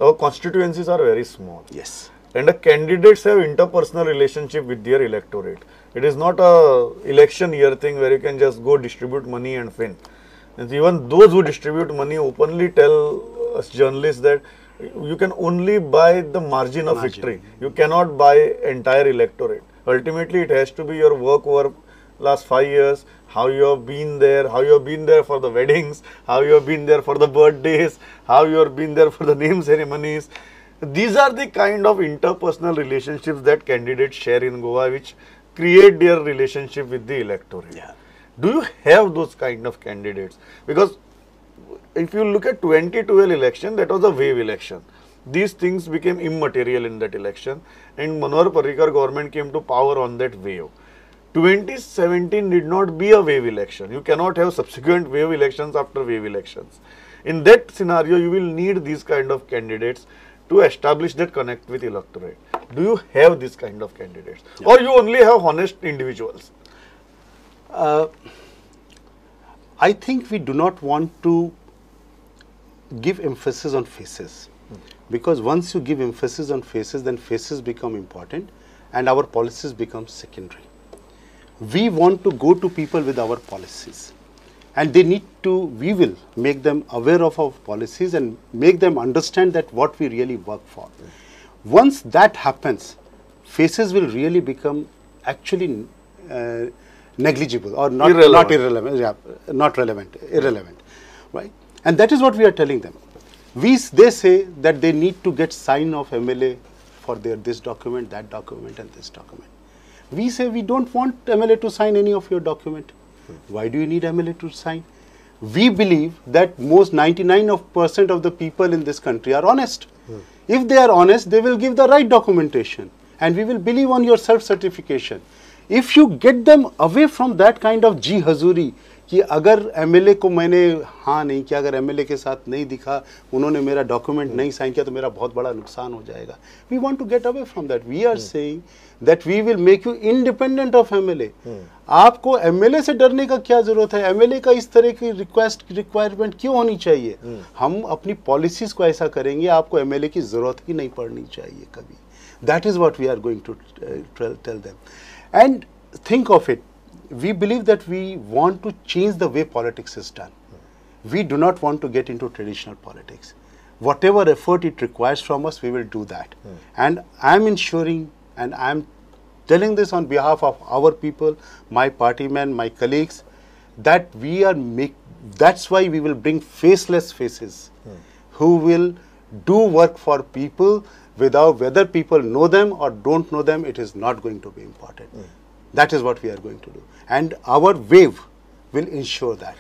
our constituencies are very small. Yes. And the candidates have interpersonal relationship with their electorate. It is not a election year thing where you can just go distribute money and win. And even those who distribute money openly tell us journalists that you can only buy the margin of victory. You cannot buy entire electorate. Ultimately, it has to be your work over last 5 years, how you have been there, for the weddings, how you have been there for the birthdays, how you have been there for the name ceremonies. These are the kind of interpersonal relationships that candidates share in Goa, which create their relationship with the electorate. Yeah. Do you have those kind of candidates? Because if you look at 2012 election, that was a wave election. These things became immaterial in that election, and Manohar Parrikar government came to power on that wave. 2017 did not be a wave election. You cannot have subsequent wave elections after wave elections. In that scenario, you will need these kind of candidates to establish that connect with electorate. Do you have this kind of candidates? Yeah. Or you only have honest individuals? I think we do not want to give emphasis on faces. Because once you give emphasis on faces, then faces become important and our policies become secondary. We want to go to people with our policies, and they need to, we will make them aware of our policies and make them understand that what we really work for. Once that happens, faces will really become actually negligible or not irrelevant, irrelevant, right? And that is what we are telling them. They say that they need to get sign of MLA for their this document, that document and this document. We say we don't want MLA to sign any of your document. Why do you need MLA to sign? We believe that most 99% of the people in this country are honest. If they are honest, they will give the right documentation and we will believe on your self-certification. If you get them away from that kind of जी हजूरी कि अगर MLA को मैंने हाँ नहीं किया, अगर MLA के साथ नहीं दिखा, उन्होंने मेरा डॉक्यूमेंट नहीं साइन किया तो मेरा बहुत बड़ा नुकसान हो जाएगा. We want to get away from that. We are saying that we will make you independent of MLA. आपको MLA से डरने का क्या जरूरत है? MLA का इस तरह की रिक्वायरमेंट क्यों होनी चाहिए? हम अपनी पॉलिसीज को ऐसा करेंगे, आपको MLA की जरूरत ही नहीं पड़नी चाहिए कभी. That is what we are going to tell them. And think of it. We believe that we want to change the way politics is done. We do not want to get into traditional politics. Whatever effort it requires from us, we will do that. And I am ensuring, and I am telling this on behalf of our people, my party men, my colleagues, that that's why we will bring faceless faces who will do work for people without whether people know them or don't know them. It is not going to be important. That is what we are going to do. And our wave will ensure that.